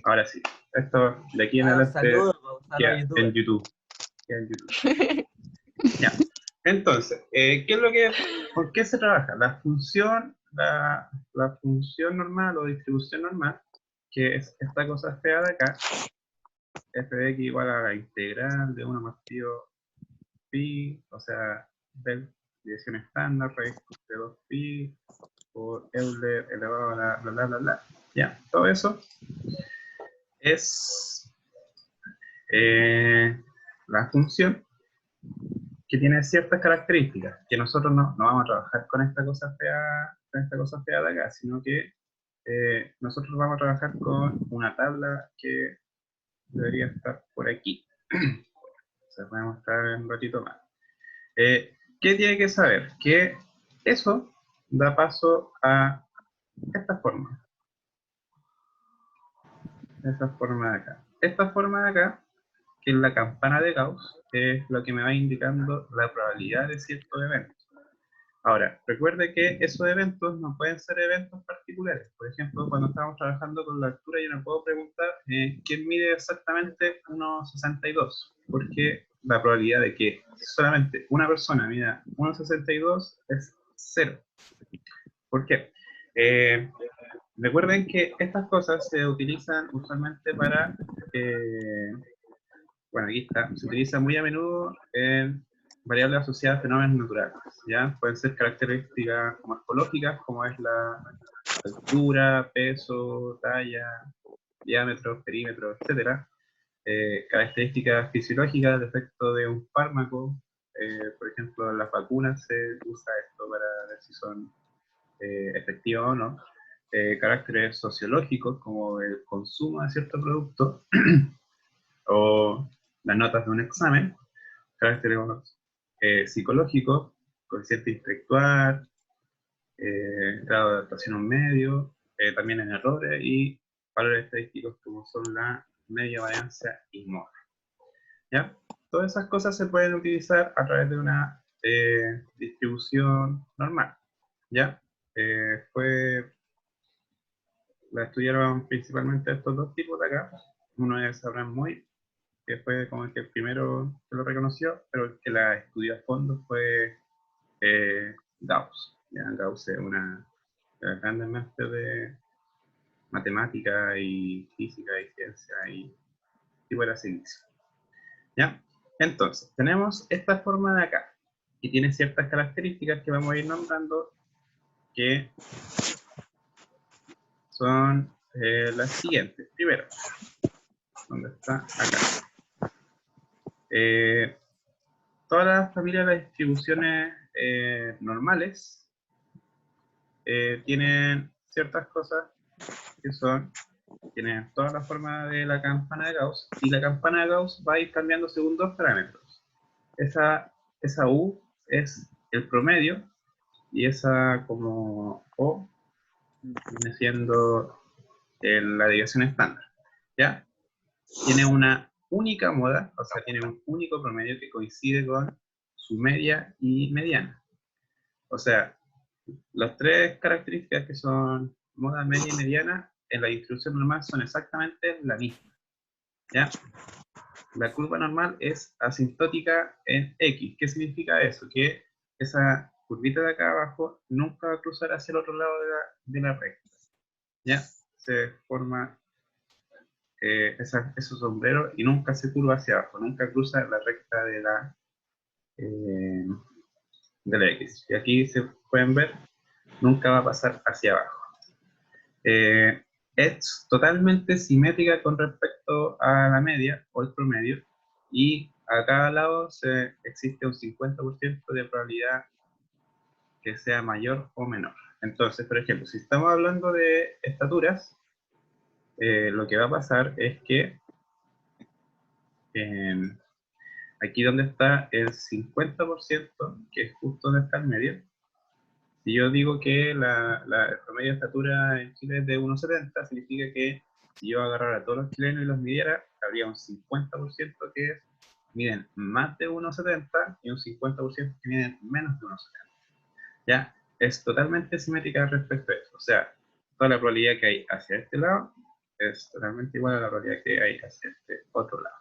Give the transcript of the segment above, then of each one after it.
Ahora sí, esto de aquí en Ah, un adelante saludo, pausalo a queda en YouTube. YouTube. Queda en YouTube. Ya. Entonces, ¿qué es lo que, por qué se trabaja? La función normal o distribución normal, que es esta cosa fea de acá, f de x igual a la integral de 1 más pi, o sea, del dirección estándar, raíz de 2pi, por Euler elevado a la bla bla bla bla. Ya, todo eso es la función que tiene ciertas características, que nosotros no vamos a trabajar con esta cosa fea de acá, sino que nosotros vamos a trabajar con una tabla que debería estar por aquí. Se puede mostrar en un ratito más. ¿Qué tiene que saber? Que eso da paso a esta forma. Esa forma de acá. Esta forma de acá, que es la campana de Gauss, es lo que me va indicando la probabilidad de ciertos eventos. Ahora, recuerde que esos eventos no pueden ser eventos particulares. Por ejemplo, cuando estamos trabajando con la altura, yo no puedo preguntar quién mide exactamente 1,62, porque la probabilidad de que solamente una persona mida 1,62 es cero. ¿Por qué? Recuerden que estas cosas se utilizan usualmente para, bueno, aquí está, se utiliza muy a menudo en variables asociadas a fenómenos naturales, ¿ya? Pueden ser características morfológicas, como es la altura, peso, talla, diámetro, perímetro, etcétera. Características fisiológicas de efecto de un fármaco, por ejemplo, en las vacunas se usa esto para ver si son efectivas o no. Caracteres sociológicos, como el consumo de cierto producto, o las notas de un examen, caracteres psicológicos, coeficiente intelectual, grado de adaptación a un medio, también en errores y valores estadísticos como son la media varianza y MOR. ¿Ya? Todas esas cosas se pueden utilizar a través de una distribución normal. ¿Ya? La estudiaron principalmente estos dos tipos de acá. Uno es Abraham Moy, que fue como el que primero se lo reconoció, pero el que la estudió a fondo fue Gauss. ¿Ya? Gauss es una de las grandes mentes de matemática y física y ciencia y buena ciencia. ¿Ya? Entonces, tenemos esta forma de acá, que tiene ciertas características que vamos a ir nombrando, que son las siguientes. Primero, ¿dónde está? Acá. Eh, Todas las familias de distribuciones normales tienen ciertas cosas que tienen toda la forma de la campana de Gauss, y la campana de Gauss va a ir cambiando según dos parámetros. Esa U es el promedio, y esa como O viene siendo la desviación estándar. ¿Ya? Tiene una única moda, o sea, tiene un único promedio que coincide con su media y mediana. O sea, las tres características que son moda, media y mediana en la distribución normal son exactamente la misma. ¿Ya? La curva normal es asintótica en X. ¿Qué significa eso? Que esa curvita de acá abajo nunca va a cruzar hacia el otro lado de la recta. ¿Ya? Se forma esos sombreros y nunca se curva hacia abajo, nunca cruza la recta eh, de la X. Y aquí se pueden ver, nunca va a pasar hacia abajo. Es totalmente simétrica con respecto a la media o el promedio, y a cada lado existe un 50% de probabilidad que sea mayor o menor. Entonces, por ejemplo, si estamos hablando de estaturas, lo que va a pasar es que aquí donde está el 50%, que es justo donde está el medio, si yo digo que el promedio de estatura en Chile es de 1,70, significa que si yo agarrara a todos los chilenos y los midiera, habría un 50% que miden más de 1,70 y un 50% que miden menos de 1,70. ¿Ya? Es totalmente simétrica respecto a eso. O sea, toda la probabilidad que hay hacia este lado es totalmente igual a la probabilidad que hay hacia este otro lado.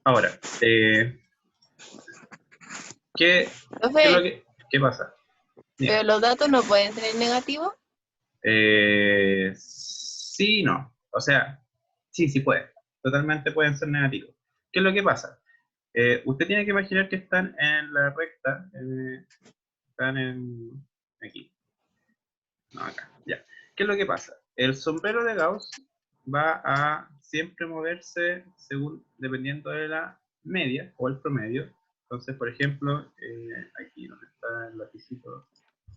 Ahora, ¿qué es lo Profe, qué pasa? pero Bien. los datos no pueden ser negativos. Sí, no. O sea, sí, sí puede. Totalmente pueden ser negativos. ¿Qué es lo que pasa? Usted tiene que imaginar que están en la recta, están en aquí, no acá, ya. ¿Qué es lo que pasa? El sombrero de Gauss va a siempre moverse según, dependiendo de la media o el promedio. Entonces, por ejemplo, aquí donde está el lapicito,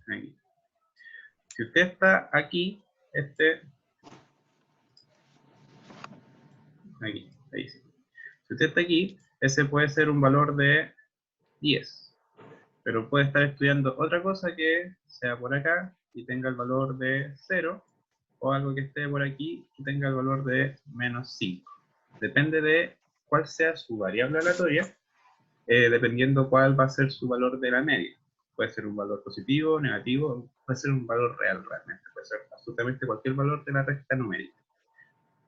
aquí. Si usted está aquí, aquí, ahí sí. Si usted está aquí, ese puede ser un valor de 10, pero puede estar estudiando otra cosa que sea por acá y tenga el valor de 0, o algo que esté por aquí y tenga el valor de menos 5. Depende de cuál sea su variable aleatoria, dependiendo cuál va a ser su valor de la media. Puede ser un valor positivo, negativo, puede ser un valor real realmente, puede ser absolutamente cualquier valor de la recta numérica.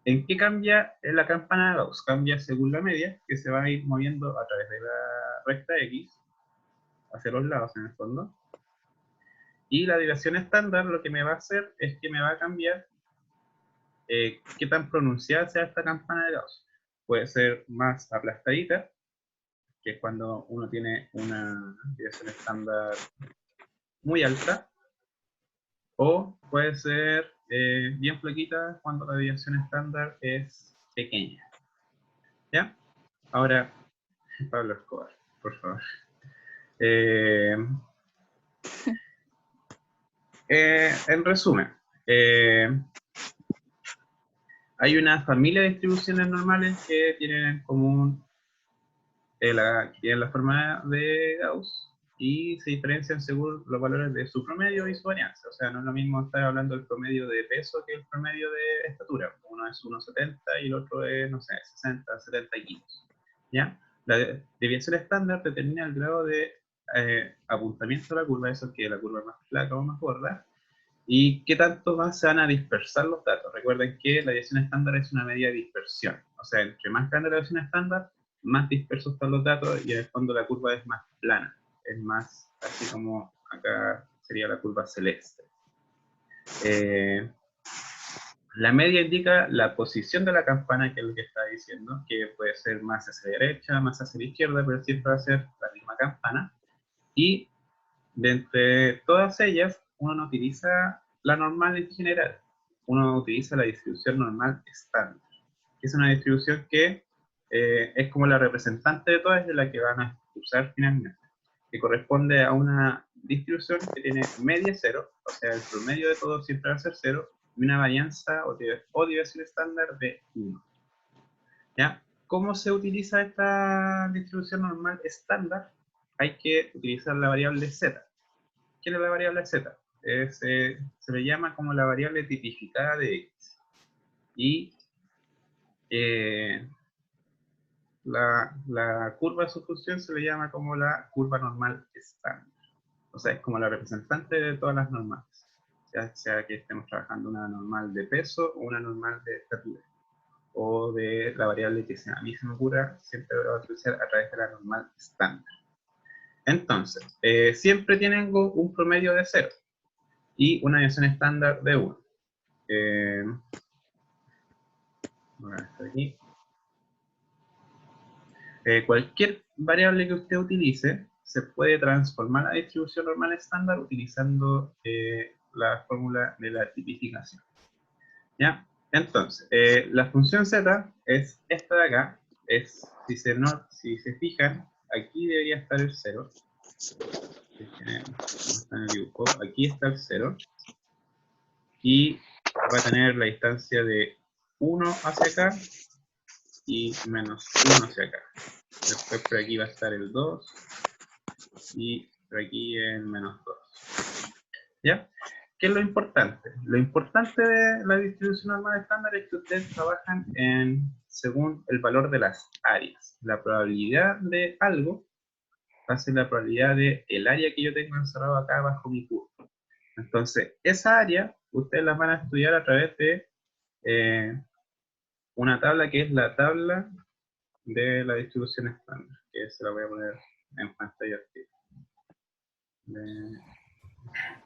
¿En qué cambia la campana de Gauss? Cambia según la media, que se va a ir moviendo a través de la recta X, hacia los lados en el fondo. Y la desviación estándar lo que me va a hacer es que me va a cambiar qué tan pronunciada sea esta campana de Gauss. Puede ser más aplastadita, que es cuando uno tiene una desviación estándar muy alta, o puede ser bien flaquita cuando la desviación estándar es pequeña. ¿Ya? Ahora, Pablo Escobar, por favor. Eh, en resumen, hay una familia de distribuciones normales que tienen en común que tienen la forma de Gauss y se diferencian según los valores de su promedio y su varianza. O sea, no es lo mismo estar hablando del promedio de peso que el promedio de estatura. Uno es 1,70 y el otro es, no sé, 60, 70 kilos. ¿Ya? La desviación estándar determina el grado de apuntamiento de la curva, eso es que la curva es más flaca o más gorda, y qué tanto más se van a dispersar los datos. Recuerden que la desviación estándar es una medida de dispersión. O sea, entre más grande la desviación estándar, más dispersos están los datos y en el fondo la curva es más plana. Es más, así como acá sería la curva celeste. La media indica la posición de la campana, que es lo que está diciendo, que puede ser más hacia la derecha, más hacia la izquierda, pero siempre va a ser la misma campana. Y de entre todas ellas, uno no utiliza la normal en general, uno utiliza la distribución normal estándar, que es una distribución que es como la representante de todas, de la que van a usar finalmente, que corresponde a una distribución que tiene media cero, o sea, el promedio de todo siempre va a ser cero, y una varianza o desviación estándar de 1. ¿Ya? ¿Cómo se utiliza esta distribución normal estándar? Hay que utilizar la variable z. ¿Qué es la variable z? Se le llama como la variable tipificada de x. Y la curva de su función se le llama como la curva normal estándar. O sea, es como la representante de todas las normales. Ya sea que estemos trabajando una normal de peso o una normal de estatura. O de la variable que a mí se me ocurra, siempre lo voy a utilizar a través de la normal estándar. Entonces, siempre tienen un promedio de 0 y una desviación estándar de 1. Voy a estar aquí. Cualquier variable que usted utilice se puede transformar a distribución normal estándar utilizando la fórmula de la tipificación. ¿Ya? Entonces, la función z es esta de acá. Si se fijan, aquí debería estar el 0. Está en el dibujo. Aquí está el 0. Y va a tener la distancia de 1 hacia acá y menos 1 hacia acá. Después por aquí va a estar el 2 y por aquí el menos 2. ¿Ya? ¿Qué es lo importante? Lo importante de la distribución normal estándar es que ustedes trabajan según el valor de las áreas. La probabilidad de algo va a ser la probabilidad del área que yo tengo encerrado acá bajo mi curva. Entonces, esa área ustedes la van a estudiar a través de una tabla que es la tabla de la distribución estándar, que se la voy a poner en pantalla activa.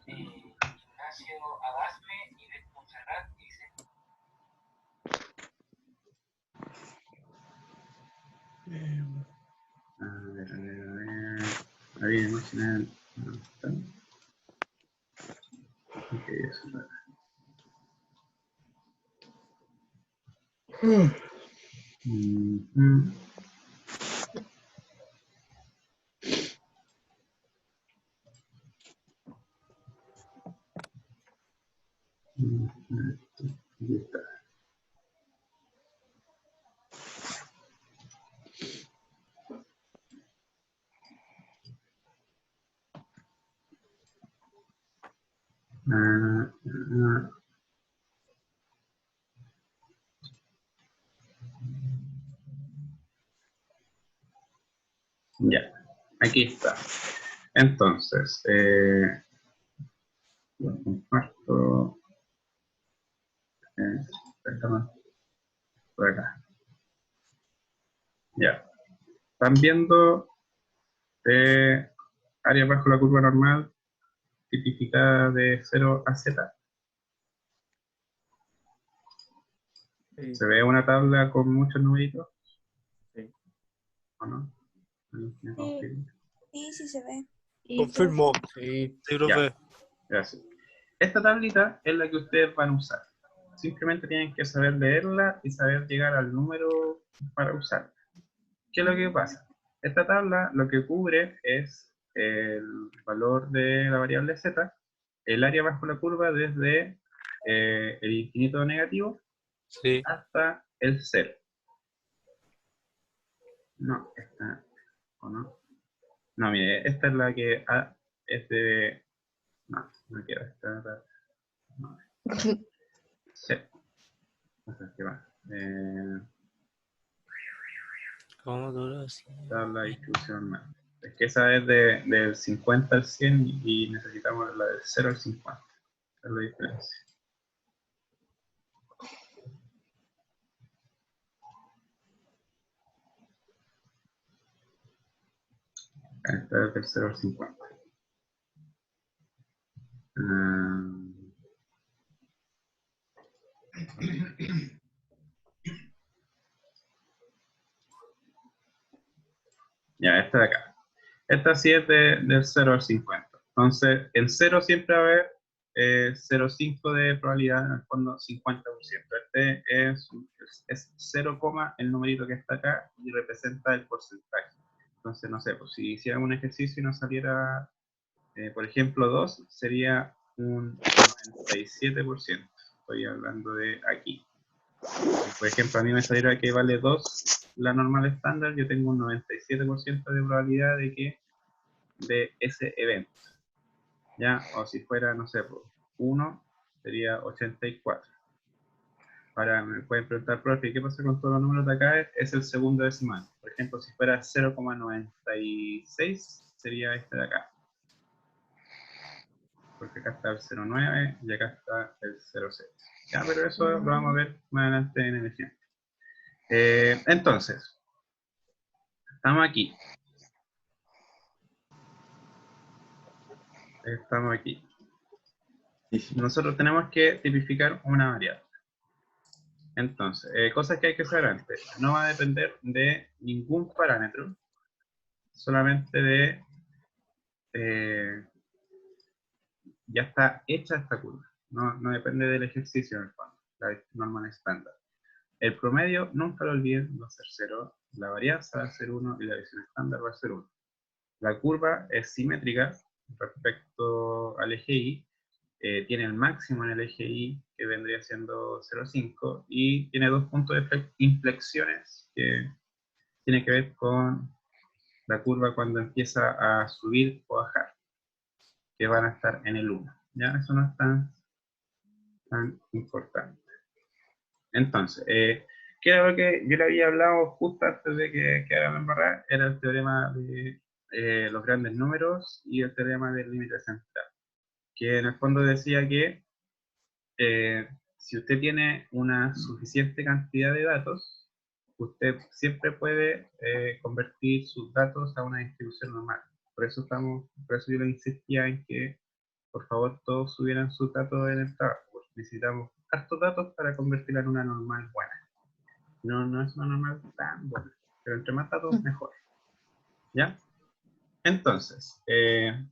Ignacio Adasme y de Montserrat dice. A ver. Ahí imaginar. Ok, eso es. Aquí está. Ya, aquí está. Entonces, lo comparto. Por acá. Ya. Están viendo área bajo la curva normal tipificada de 0 a Z. Sí, ¿Se ve una tabla con muchos numeritos? sí. ¿O no? ¿Me confirma? Sí se ve. Confirmo. Sí. Sí, Ya, profe. gracias. Esta tablita es la que ustedes van a usar. Simplemente tienen que saber leerla y saber llegar al número para usarla. ¿Qué es lo que pasa? Esta tabla lo que cubre es el valor de la variable z, el área bajo la curva desde el infinito negativo Sí. hasta el 0. No, esta, ¿o no? No, mire, esta es la que es de... No, no quiero esta. No. Sí. Esa es que va. ¿Cómo duro así? Tabla de distribución más. Es que esa es del 50 al 100 y necesitamos la del 0 al 50. Esa es la diferencia. Esta es del 0 al 50. Ya, esta de acá. Esta sí es del 0 al 50. Entonces, en 0 siempre va a haber 0,5 de probabilidad, en el fondo 50%. Este es 0, el numerito que está acá y representa el porcentaje. Entonces, no sé, pues si hiciera un ejercicio y nos saliera, por ejemplo, 2, sería un 97%. Estoy hablando de aquí. Por ejemplo, a mí me saliera que vale 2 la normal estándar, yo tengo un 97% de probabilidad de ese evento. ¿Ya? O si fuera, no sé, 1 sería 84. Ahora me pueden preguntar, profe, ¿qué pasa con todos los números de acá? Es el segundo decimal. Por ejemplo, si fuera 0,96 sería este de acá. Porque acá está el 0,9 y acá está el 0,6. Ya, pero eso lo vamos a ver más adelante en el ejemplo. Entonces, estamos aquí. Estamos aquí. Nosotros tenemos que tipificar una variable. Entonces, cosas que hay que saber antes. No va a depender de ningún parámetro, solamente de... ya está hecha esta curva. No depende del ejercicio en el fondo, la normal estándar. El promedio, nunca lo olviden, va a ser 0. La varianza va a ser 1 y la visión estándar va a ser 1. La curva es simétrica respecto al eje Y. Tiene el máximo en el eje Y, que vendría siendo 0,5, y tiene dos puntos de inflexiones que tiene que ver con la curva cuando empieza a subir o bajar, que van a estar en el 1. ¿Ya? Eso no es tan importante. Entonces, ¿qué era lo que yo le había hablado justo antes de que quedara la embarrada? Era el teorema de los grandes números y el teorema del límite central, que en el fondo decía que si usted tiene una suficiente cantidad de datos, usted siempre puede convertir sus datos a una distribución normal. Por eso yo le insistía en que, por favor, todos subieran sus datos en el trabajo. Porque necesitamos hartos datos para convertirla en una normal buena. No es una normal tan buena, pero entre más datos, mejor. ¿Ya? Entonces, ¿qué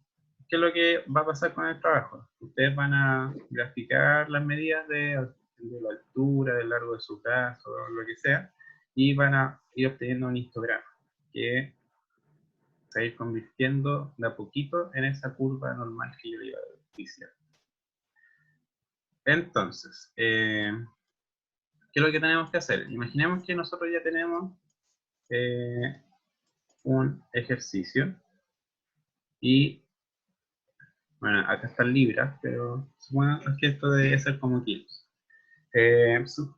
es lo que va a pasar con el trabajo? Ustedes van a graficar las medidas de la altura, del largo de su brazo, lo que sea, y van a ir obteniendo un histograma que se va a ir convirtiendo de a poquito en esa curva normal que yo le iba diciendo. Entonces, ¿qué es lo que tenemos que hacer? Imaginemos que nosotros ya tenemos un ejercicio y, bueno, acá están libras, pero supongan que esto debe ser como kilos.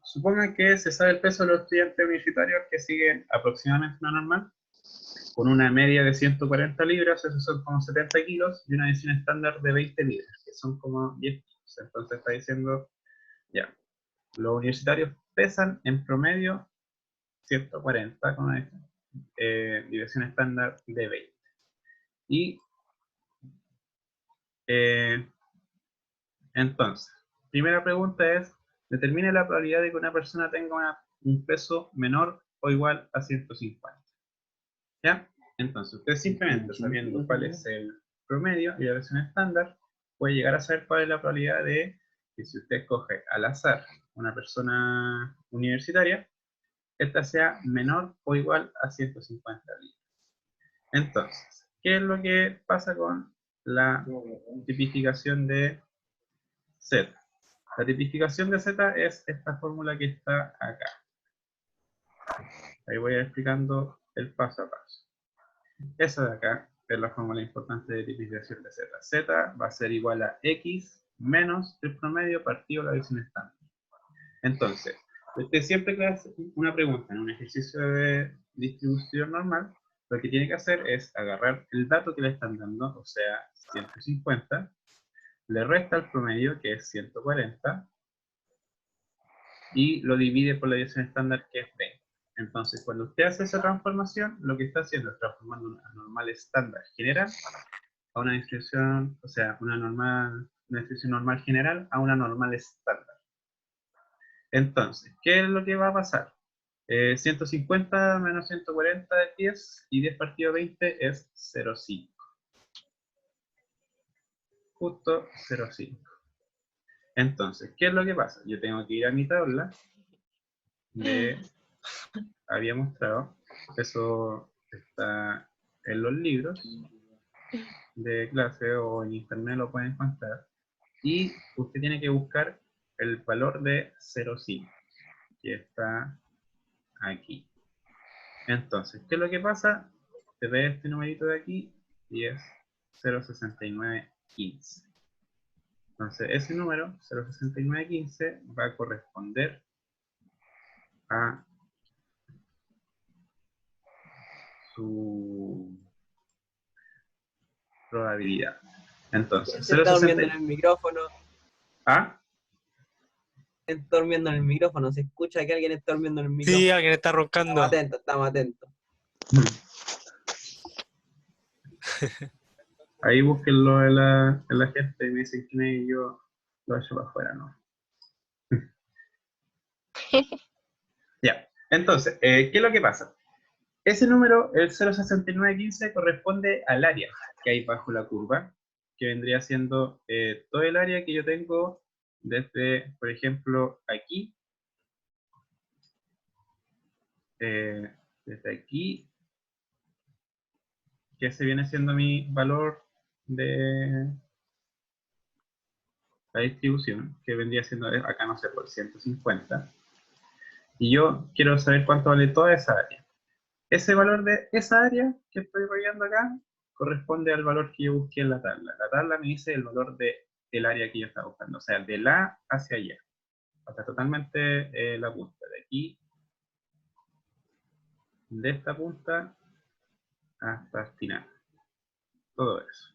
Supongan que se sabe el peso de los estudiantes universitarios que siguen aproximadamente una normal, con una media de 140 libras, esos son como 70 kilos, y una edición estándar de 20 libras, que son como 10 kilos. Entonces está diciendo, ya, los universitarios pesan en promedio 140 con una división estándar de 20. Y entonces, primera pregunta es, determine la probabilidad de que una persona tenga un peso menor o igual a 150. ¿Ya? Entonces, usted simplemente sabiendo cuál es el promedio y la versión estándar, puede llegar a saber cuál es la probabilidad de que si usted escoge al azar una persona universitaria, esta sea menor o igual a 150 libras. Entonces, ¿qué es lo que pasa con la tipificación de Z? La tipificación de Z es esta fórmula que está acá. Ahí voy a ir explicando el paso a paso. Esa de acá es la fórmula importante de tipificación de Z. Z va a ser igual a X menos el promedio partido la división estándar. Entonces, usted siempre que hace una pregunta en un ejercicio de distribución normal, lo que tiene que hacer es agarrar el dato que le están dando, o sea, 150, le resta el promedio, que es 140, y lo divide por la división estándar, que es 20. Entonces, cuando usted hace esa transformación, lo que está haciendo es transformando una normal estándar general a una distribución, o sea, una distribución normal general a una normal estándar. Entonces, ¿qué es lo que va a pasar? 150 menos 140 es 10, y 10 partido 20 es 0,5. Justo 0,5. Entonces, ¿qué es lo que pasa? Yo tengo que ir a mi tabla había mostrado, eso está en los libros de clase o en internet lo pueden encontrar, y usted tiene que buscar el valor de 0,5, que está aquí. Entonces, ¿qué es lo que pasa? Te ve este numerito de aquí y es 0,6915. Entonces, ese número, 0,6915, va a corresponder a su probabilidad. Entonces, Se está durmiendo en 0,60. el micrófono. ¿Ah? Está durmiendo en el micrófono. Se escucha que alguien está durmiendo en el micrófono. Sí, alguien está roncando. Estamos atentos. Ahí búsquenlo en la gente y me dicen quién es y yo lo echo para afuera, ¿no? Ya, entonces, ¿qué es lo que pasa? Ese número, el 0,6915, corresponde al área que hay bajo la curva, que vendría siendo todo el área que yo tengo desde, por ejemplo, aquí, desde aquí, que ese viene siendo mi valor de la distribución, que vendría siendo acá, no sé, por 150. Y yo quiero saber cuánto vale toda esa área. Ese valor de esa área que estoy rayando acá corresponde al valor que yo busqué en la tabla. La tabla me dice el valor del área que yo estaba buscando, o sea, de la hacia allá. Hasta totalmente la punta. De aquí, de esta punta hasta el final. Todo eso.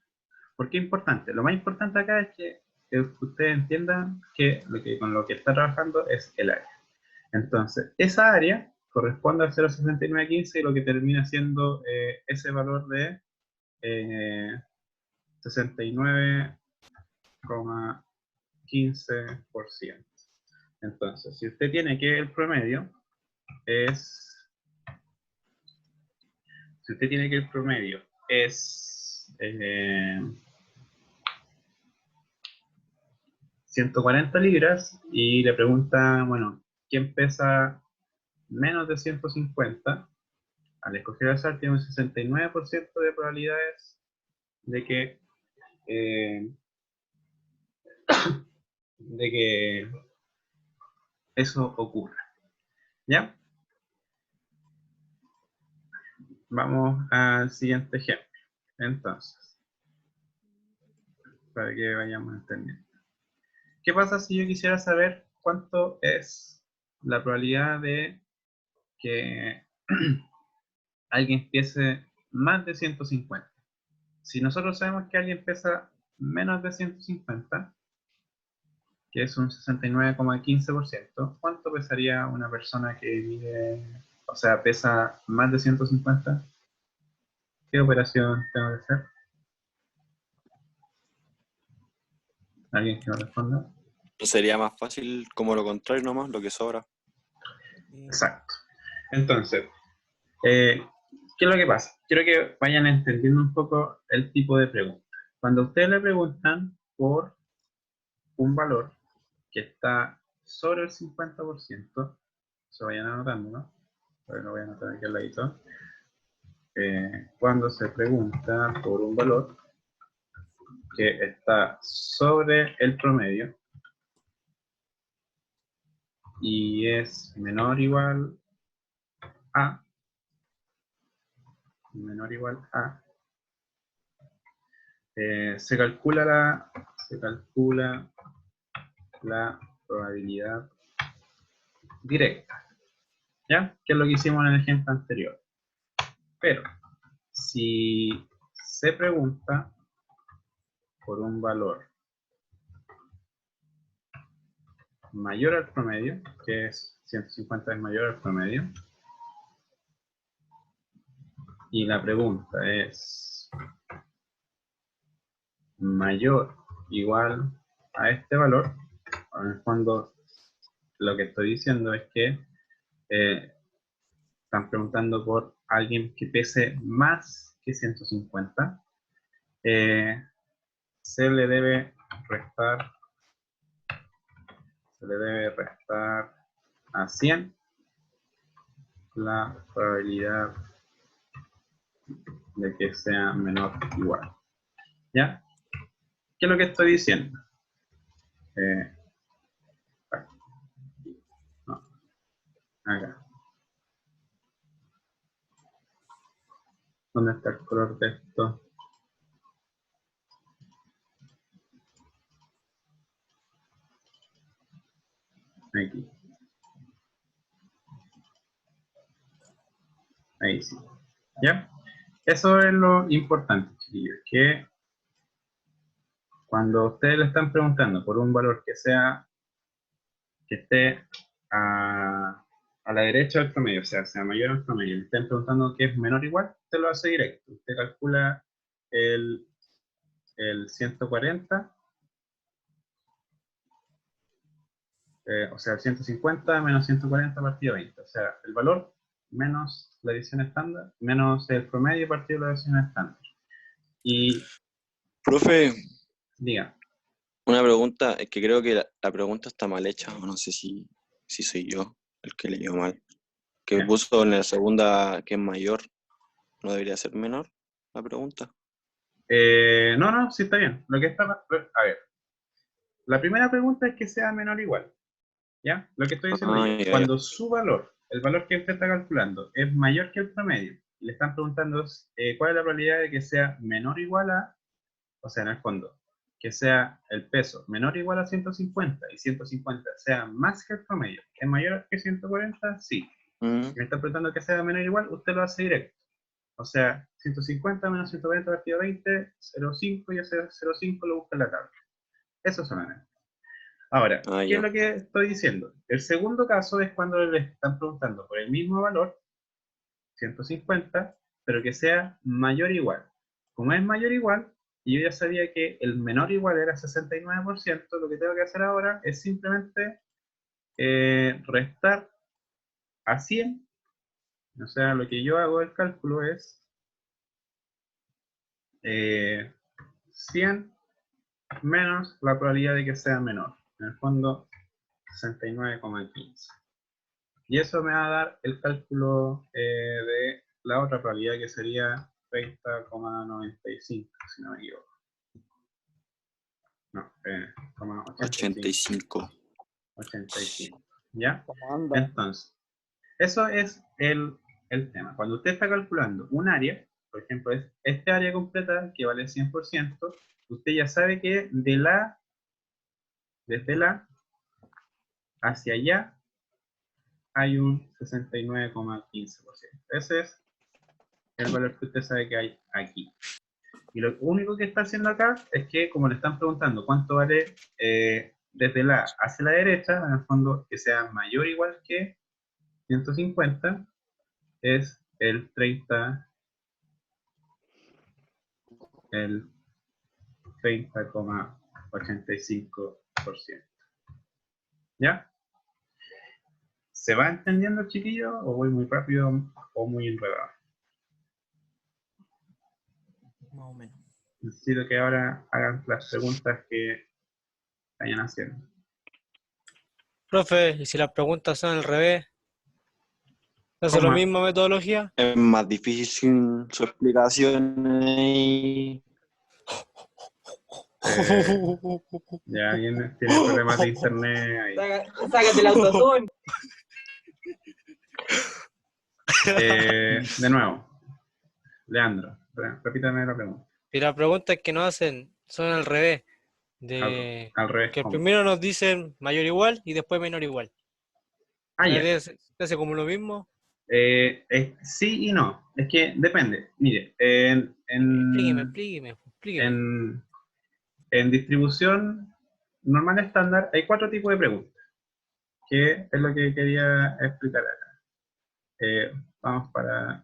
¿Por qué es importante? Lo más importante acá es que ustedes entiendan que, con lo que está trabajando es el área. Entonces, esa área corresponde al 0,6915 y lo que termina siendo ese valor de 69,15%. Entonces, si usted tiene que el promedio es... Si usted tiene que el promedio es 140 libras y le pregunta, bueno, ¿quién pesa menos de 150? Al escoger azar tiene un 69% de probabilidades de que eso ocurra. ¿Ya? Vamos al siguiente ejemplo. Entonces, para que vayamos entendiendo. ¿Qué pasa si yo quisiera saber cuánto es la probabilidad de que alguien pese más de 150? Si nosotros sabemos que alguien pesa menos de 150, que es un 69,15%, ¿cuánto pesaría una persona que mide, o sea, pesa más de 150? ¿Qué operación tengo que hacer? ¿Alguien que me responda? Sería más fácil como lo contrario nomás, lo que sobra. Exacto. Entonces, ¿qué es lo que pasa? Quiero que vayan entendiendo un poco el tipo de pregunta. Cuando ustedes le preguntan por un valor que está sobre el 50%, se vayan anotando, ¿no? Lo voy a anotar aquí al ladito. Cuando se pregunta por un valor que está sobre el promedio y es menor o igual a, se calcula la probabilidad directa, ¿ya? Que es lo que hicimos en el ejemplo anterior. Pero, si se pregunta por un valor mayor al promedio, que es 150 es mayor al promedio, y la pregunta es mayor o igual a este valor, en el fondo lo que estoy diciendo es que están preguntando por alguien que pese más que 150, se le debe restar a 100 la probabilidad de que sea menor o igual. ¿Ya? ¿Qué es lo que estoy diciendo? No, acá. ¿Dónde está el color de esto? Aquí. Ahí sí. ¿Ya? Eso es lo importante, chiquillos, que cuando ustedes le están preguntando por un valor que esté a la derecha del promedio, o sea mayor al promedio, le estén preguntando que es menor o igual, usted lo hace directo. Usted calcula el 140, o sea, el 150 menos 140 partido 20. O sea, el valor menos la edición estándar, menos el promedio partido la edición estándar. Y, Profe, diga. una pregunta, es que creo que la pregunta está mal hecha, o no sé si soy yo el que leyó mal. Que Ya. puso en la segunda que es mayor, ¿no debería ser menor la pregunta? No, sí está bien. Lo que está, a ver, la primera pregunta es que sea menor o igual. ¿Ya? Lo que estoy diciendo yo, Ya. cuando su valor, el valor que usted está calculando, es mayor que el promedio, le están preguntando cuál es la probabilidad de que sea menor o igual a, o sea, en el fondo, que sea el peso menor o igual a 150 y 150 sea más que el promedio. ¿Es mayor que 140? Sí. Si me está preguntando que sea menor o igual, usted lo hace directo. O sea, 150 menos 140 partido 20, 0,5 y ese 0,5 lo busca en la tabla. Eso solamente. Ahora, Ah, ¿qué ya. es lo que estoy diciendo? El segundo caso es cuando les están preguntando por el mismo valor, 150, pero que sea mayor o igual. Como es mayor o igual, y yo ya sabía que el menor o igual era 69%, lo que tengo que hacer ahora es simplemente restar a 100. O sea, lo que yo hago el cálculo es 100 menos la probabilidad de que sea menor. En el fondo, 69,15. Y eso me va a dar el cálculo de la otra probabilidad, que sería 30,95, si no me equivoco. No, 85. 85. ¿Ya? ¿Cómo anda? Entonces, eso es el tema. Cuando usted está calculando un área, por ejemplo, es este área completa que vale 100%, usted ya sabe que desde la hacia allá hay un 69,15%. Ese es el valor que usted sabe que hay aquí. Y lo único que está haciendo acá es que, como le están preguntando cuánto vale desde la hacia la derecha, en el fondo que sea mayor o igual que 150, es el 30,85%. ¿Ya? ¿Se va entendiendo, chiquillo? ¿O voy muy rápido o muy enredado? Más o menos. Necesito que ahora hagan las preguntas que vayan haciendo. Profe, ¿y si las preguntas son al revés? ¿Hace ¿Cómo? la misma metodología? Es más difícil su explicación y Ya alguien tiene problemas de internet ahí. Sácate el autotune. De nuevo, Leandro, repítame la pregunta. Y las preguntas que nos hacen son al revés. Al revés, Que ¿cómo? primero nos dicen mayor igual y después menor igual. Ya. ¿Se hace como lo mismo? Sí y no. Es que depende. Mire, Explíqueme. en distribución normal estándar hay 4 tipos de preguntas, que es lo que quería explicar acá. Vamos para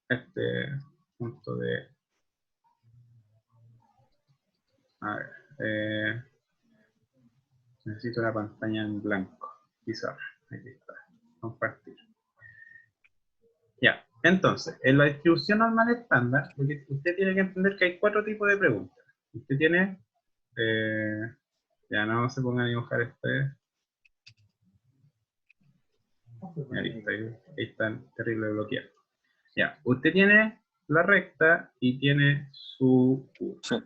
este punto de... A ver, necesito la pantalla en blanco. Quizás. Aquí está. Compartir. Ya. Entonces, en la distribución normal estándar, lo que usted tiene que entender que hay 4 tipos de preguntas. Usted tiene... ya no se pongan a dibujar este. Ahí están terrible bloqueado. Ya. Usted tiene la recta y tiene su curva. sí.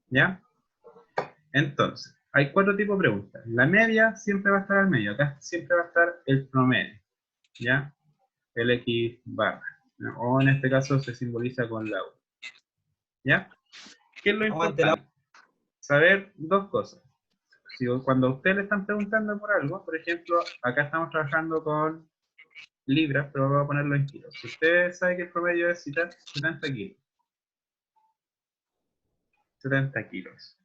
¿Ya? Entonces, hay 4 tipos de preguntas. La media siempre va a estar al medio. Acá siempre va a estar el promedio. ¿Ya? El X barra. ¿no? O en este caso se simboliza con la U. ¿Ya? ¿Qué es lo Aguante importante? Saber 2 cosas. Si cuando a usted le están preguntando por algo, por ejemplo, acá estamos trabajando con libras, pero voy a ponerlo en kilos. Si usted sabe que el promedio es 70 kilos. 70 kilos.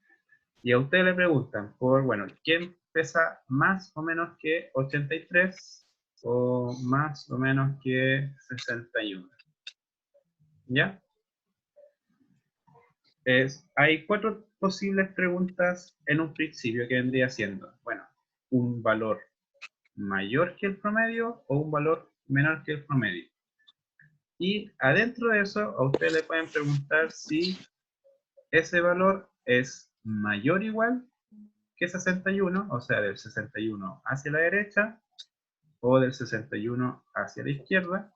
Y a usted le preguntan por, bueno, ¿quién pesa más o menos que 83 o más o menos que 61? ¿Ya? Hay 4 posibles preguntas en un principio que vendría siendo, bueno, un valor mayor que el promedio o un valor menor que el promedio. Y adentro de eso, a usted le pueden preguntar si ese valor es mayor o igual que 61, o sea, del 61 hacia la derecha, o del 61 hacia la izquierda,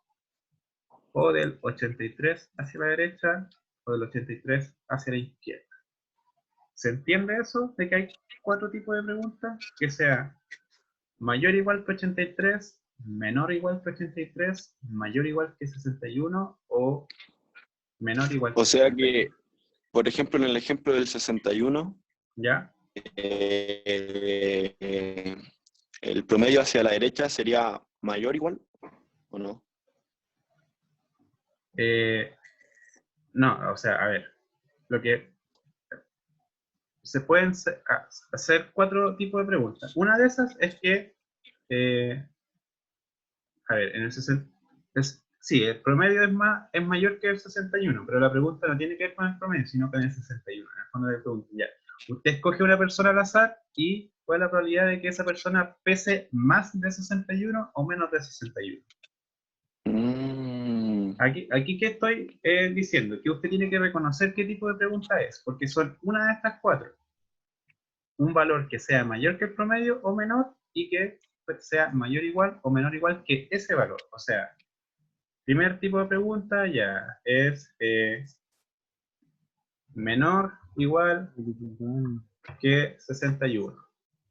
o del 83 hacia la derecha, o del 83 hacia la izquierda. ¿Se entiende eso? De que hay 4 tipos de preguntas, que sea mayor o igual que 83, menor o igual que 83, mayor o igual que 61, o menor o igual que O sea 61. que, por ejemplo, en el ejemplo del 61, ¿Ya? el promedio hacia la derecha sería mayor igual, ¿o no? No, o sea, a ver, lo que se pueden hacer 4 tipos de preguntas. Una de esas es que, a ver, en el 60, sí, el promedio es mayor que el 61, pero la pregunta no tiene que ver con el promedio, sino con el 61. En el fondo le pregunto, ya, usted escoge una persona al azar y ¿cuál es la probabilidad de que esa persona pese más de 61 o menos de 61? Aquí que estoy diciendo, que usted tiene que reconocer qué tipo de pregunta es, porque son una de estas 4. Un valor que sea mayor que el promedio o menor, y que sea mayor igual o menor igual que ese valor. O sea, primer tipo de pregunta ya es menor igual que 61.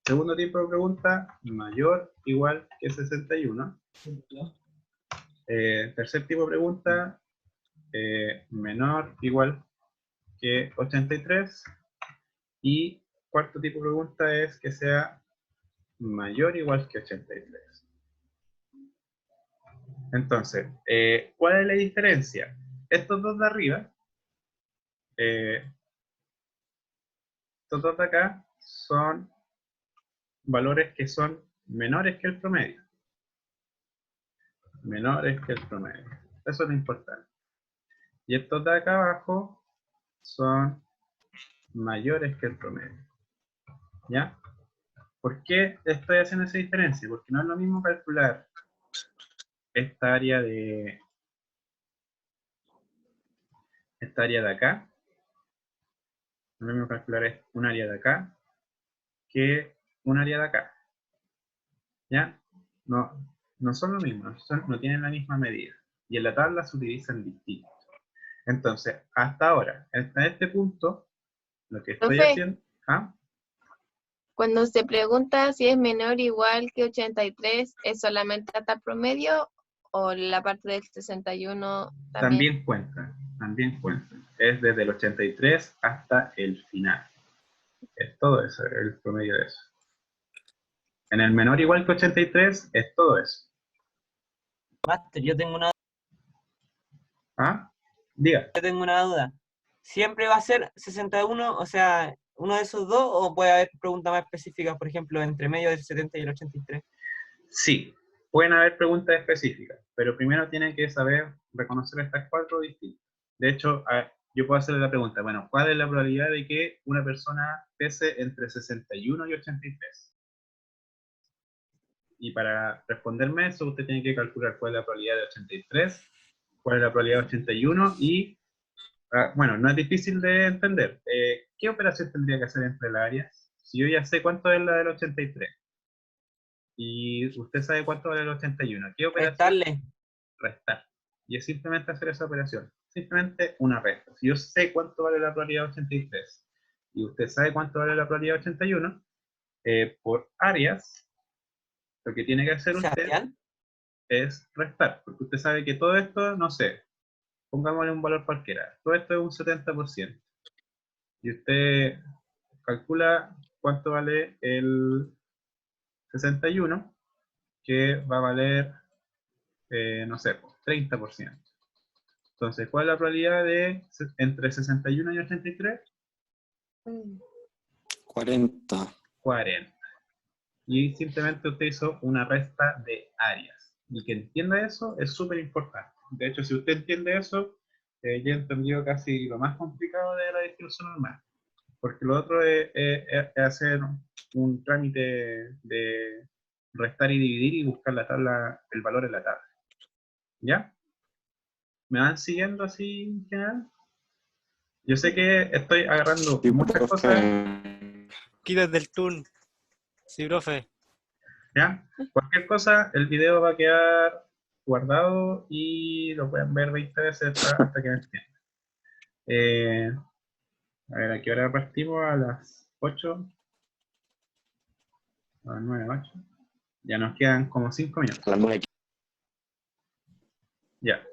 Segundo tipo de pregunta, mayor igual que 61. Tercer tipo de pregunta, menor igual que 83. Y cuarto tipo de pregunta es que sea mayor igual que 83. Entonces, ¿cuál es la diferencia? Estos dos de arriba, estos dos de acá, son valores que son menores que el promedio. Menores que el promedio. Eso es lo importante. Y estos de acá abajo son mayores que el promedio. ¿Ya? ¿Por qué estoy haciendo esa diferencia? Porque no es lo mismo calcular esta área de acá. No es lo mismo calcular un área de acá que un área de acá. ¿Ya? No son lo mismo, no tienen la misma medida. Y en la tabla se utilizan distintos. Entonces, hasta ahora, hasta este punto, lo que estoy Profe, haciendo... ¿Ah? cuando se pregunta si es menor o igual que 83, ¿es solamente hasta promedio o la parte del 61 también? También cuentan. Es desde el 83 hasta el final. Es todo eso, el promedio de eso. En el menor igual que 83 es todo eso. Master, ¿Ah? Diga. yo tengo una duda. ¿Siempre va a ser 61, o sea, uno de esos dos, o puede haber preguntas más específicas, por ejemplo, entre medio del 70 y el 83? Sí, pueden haber preguntas específicas, pero primero tienen que saber reconocer estas 4 distintas. De hecho, yo puedo hacerle la pregunta, bueno, ¿cuál es la probabilidad de que una persona pese entre 61 y 83? Y para responderme eso, usted tiene que calcular cuál es la probabilidad de 83, cuál es la probabilidad de 81 y, bueno, no es difícil de entender. ¿Qué operación tendría que hacer entre las áreas? Si yo ya sé cuánto es la del 83 y usted sabe cuánto vale el 81, ¿qué operación? Restarle. Restar. Y es simplemente hacer esa operación. Simplemente una resta. Si yo sé cuánto vale la probabilidad de 83 y usted sabe cuánto vale la probabilidad de 81, por áreas, lo que tiene que hacer usted ¿Sebastián? es restar, porque usted sabe que todo esto, no sé, pongámosle un valor cualquiera, todo esto es un 70%. Y usted calcula cuánto vale el 61, que va a valer, no sé, 30%. Entonces, ¿cuál es la probabilidad de entre 61 y 83? 40. 40. Y simplemente usted hizo una resta de áreas. Y que entienda eso es súper importante. De hecho, si usted entiende eso, ya entendió casi lo más complicado de la distribución normal. Porque lo otro es hacer un trámite de restar y dividir y buscar la tabla, el valor en la tabla. ¿Ya? ¿Me van siguiendo así en general? Yo sé que estoy agarrando Sí, muchas cosas. profe. Aquí desde el TUN. Sí, profe. ¿Ya? Cualquier cosa, el video va a quedar guardado y lo pueden ver 20 veces hasta que me entiendan. A ver, ¿a qué hora partimos? A las 8. A las 9, 8. Ya nos quedan como 5 minutos. A las 9. Ya.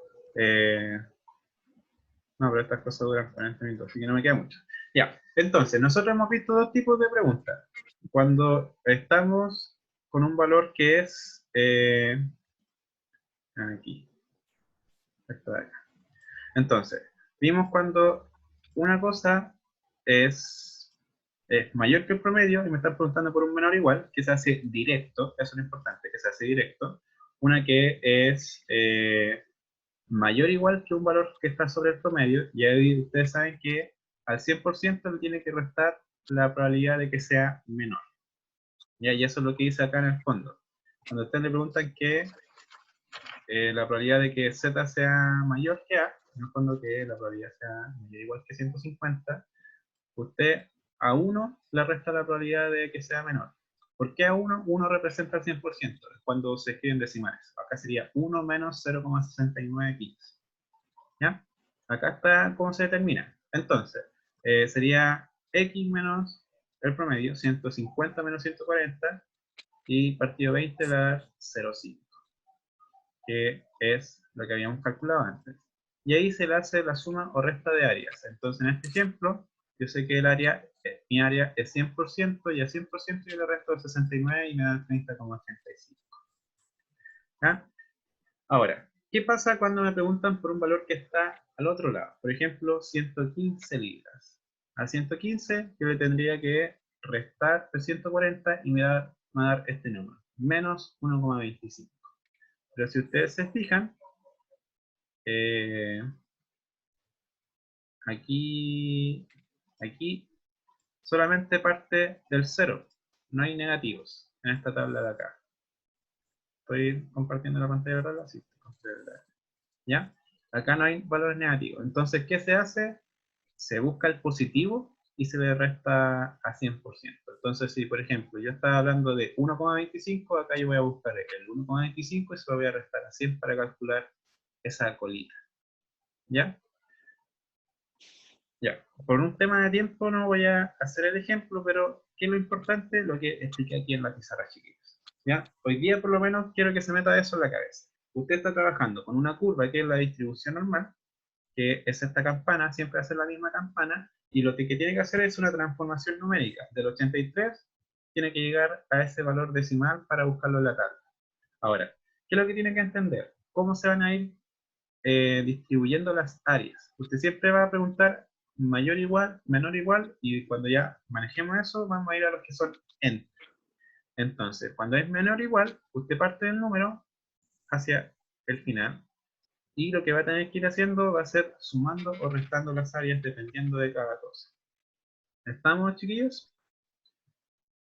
No, pero estas cosas duran 40 minutos, así que no me queda mucho. Ya, entonces, nosotros hemos visto 2 tipos de preguntas. Cuando estamos con un valor que es aquí. Esto de acá. Entonces, vimos cuando una cosa es es mayor que el promedio y me están preguntando por un menor igual, que se hace directo, eso es lo importante, que se hace directo. Una que es mayor o igual que un valor que está sobre el promedio, y ahí ustedes saben que al 100% le tiene que restar la probabilidad de que sea menor. ¿Ya? Y eso es lo que dice acá en el fondo. Cuando ustedes le preguntan que la probabilidad de que Z sea mayor que A, en el fondo que la probabilidad sea mayor o igual que 150, usted a 1 le resta la probabilidad de que sea menor. ¿Por qué a 1? 1 representa el 100%, es cuando se escriben decimales. Acá sería 1 menos 0,6915. ¿Ya? Acá está cómo se determina. Entonces, sería x menos el promedio, 150 menos 140, y partido 20 le da 0,5, que es lo que habíamos calculado antes. Y ahí se le hace la suma o resta de áreas. Entonces, en este ejemplo, yo sé que el área, mi área es 100%, y a 100% yo le resto el 69 y me da el 30,85. ¿Ya? Ahora, ¿qué pasa cuando me preguntan por un valor que está al otro lado? Por ejemplo, 115 libras. A 115 yo le tendría que restar el 140 y me va a dar este número, menos 1,25. Pero si ustedes se fijan, aquí solamente parte del 0. No hay negativos en esta tabla de acá. Estoy compartiendo la pantalla, ¿verdad? Sí, ¿ya? Acá no hay valores negativos. Entonces, ¿qué se hace? Se busca el positivo y se le resta a 100%. Entonces, si por ejemplo yo estaba hablando de 1,25, acá yo voy a buscar el 1,25 y se lo voy a restar a 100 para calcular esa colita. ¿Ya? Ya. Por un tema de tiempo no voy a hacer el ejemplo, pero ¿qué es lo importante? Lo que expliqué aquí en la pizarra, chiquillos. ¿Ya? Hoy día por lo menos quiero que se meta eso en la cabeza. Usted está trabajando con una curva que es la distribución normal, que es esta campana, siempre hace la misma campana, y lo que tiene que hacer es una transformación numérica. Del 83 tiene que llegar a ese valor decimal para buscarlo en la tabla. Ahora, ¿qué es lo que tiene que entender? ¿Cómo se van a ir distribuyendo las áreas? Usted siempre va a preguntar mayor igual, menor igual, y cuando ya manejemos eso, vamos a ir a los que son entre. Entonces, cuando es menor igual, usted parte del número hacia el final, y lo que va a tener que ir haciendo va a ser sumando o restando las áreas dependiendo de cada cosa. ¿Estamos, chiquillos?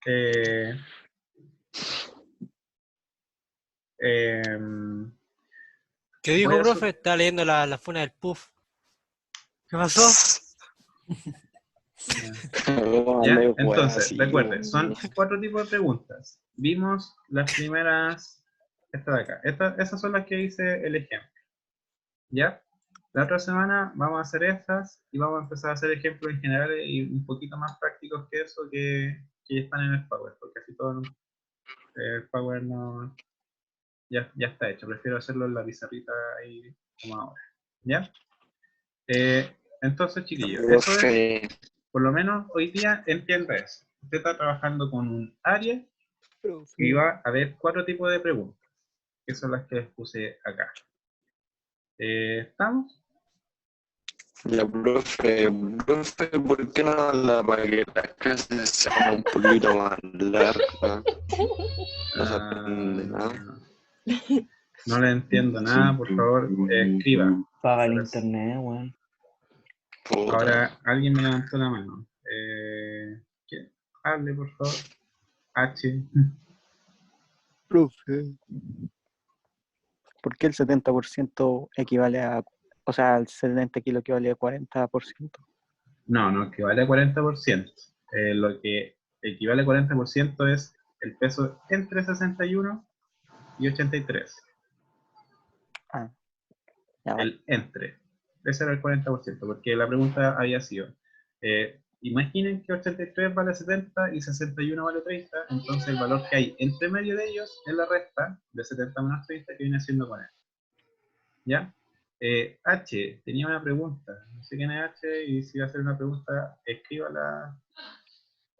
¿Qué Voy dijo, a profe? Estaba leyendo la funa del puff. ¿Qué pasó? ¿Ya? Entonces, recuerden, son 4 tipos de preguntas. Vimos las primeras, esta de acá. Esas son las que hice el ejemplo. ¿Ya? La otra semana vamos a hacer estas y vamos a empezar a hacer ejemplos en general y un poquito más prácticos que eso que están en el Power, porque así todo el Power no, ya está hecho. Prefiero hacerlo en la pizarrita ahí como ahora. ¿Ya? Entonces, chiquillos, eso es, Profe, por lo menos hoy día entienda eso. Usted está trabajando con un área y va a haber 4 tipos de preguntas, que son las que les puse acá. ¿Estamos? ya, profe, ¿por qué no la para que las clases sean un poquito más largas? No se aprende nada. No le entiendo nada, por favor, escriba. Paga el internet, weón. Puta. Ahora alguien me levantó la mano. ¿Quién? Hable, por favor. H. Profe, ¿por qué el 70% equivale a, o sea, el 70 kilos equivale a 40%? No, equivale a 40%. Lo que equivale a 40% es el peso entre 61 y 83. Ah, ya vale. El entre. Ese era el 40%, porque la pregunta había sido, imaginen que 83 vale 70 y 61 vale 30, entonces el valor que hay entre medio de ellos es la resta de 70 menos 30 que viene siendo 40. ¿Ya? H, tenía una pregunta. No sé quién es H y si va a hacer una pregunta, escríbala,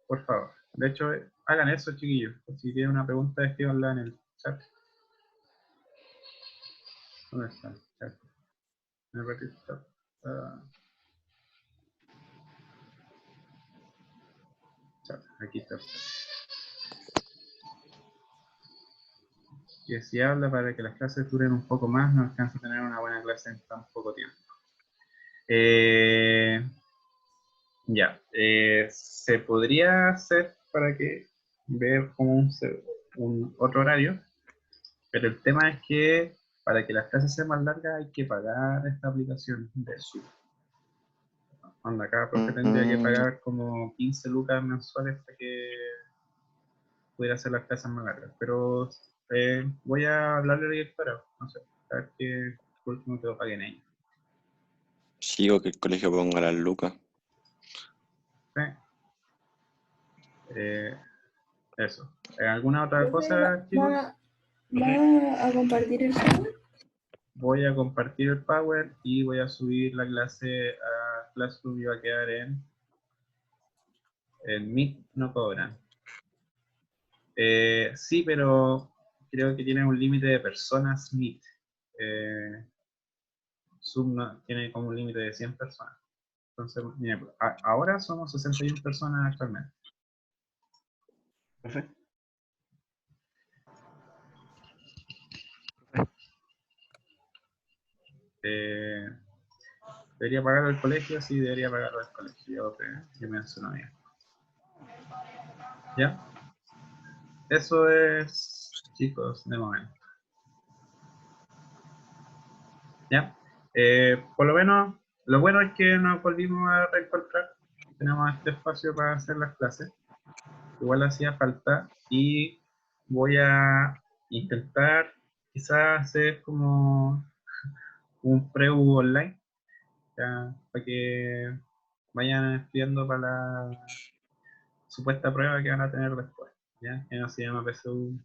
por favor. De hecho, hagan eso, chiquillos. Si tienen una pregunta, escríbanla en el chat. ¿Dónde está el chat? En el registro. Aquí está. Que si habla para que las clases duren un poco más, no alcanza a tener una buena clase en tan poco tiempo. Ya, se podría hacer para que ver como un otro horario, pero el tema es que para que las clases sean más largas hay que pagar esta aplicación de Zoom. Onda, cada profe tendría que pagar como 15 lucas mensuales para que pudiera hacer las clases más largas. Pero voy a hablarle a la directora, no sé, a ver que por último te lo paguen ellos. Sigo que el colegio ponga las lucas. ¿Sí? Eso. ¿Alguna otra cosa, chicos? ¿Va a compartir el software? Voy a compartir el Power y voy a subir la clase a Classroom y va a quedar en Meet, no cobran. Sí, pero creo que tiene un límite de personas Meet. Zoom tiene como un límite de 100 personas. Entonces, mira, ahora somos 61 personas actualmente. Profe. ¿Debería pagarlo el colegio? Sí, debería pagarlo el colegio. Yo menciono bien. ¿Ya? Eso es, chicos, de momento. ¿Ya? Por lo menos, lo bueno es que nos volvimos a reencontrar. Tenemos este espacio para hacer las clases. Igual hacía falta. Y voy a intentar quizás hacer como un preview online. ¿Ya? Para que vayan estudiando para la supuesta prueba que van a tener después. ¿Ya? Que no se llama PSU,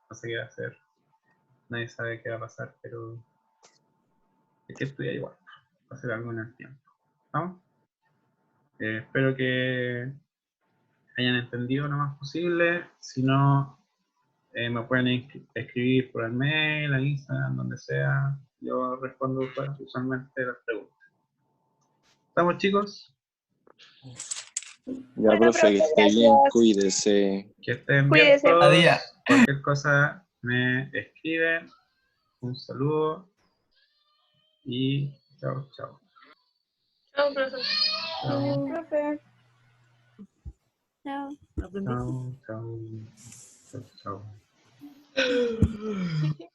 no sé qué va a hacer. Nadie sabe qué va a pasar, pero hay que estudiar igual. Va a ser algo en el tiempo. ¿No? Espero que hayan entendido lo más posible. Si no, me pueden escribir por el mail, a Instagram, donde sea. Yo respondo usualmente las preguntas. ¿Estamos, chicos? Ya, Bueno, profe, que profe, esté bien, gracias. cuídese. Que estén bien Cuídese. todos. Adiós. Cualquier cosa me escriben. Un saludo. Y chao, chao. Chao, profe. Chao, Profe. Chao. chao, chao. Chao, chao.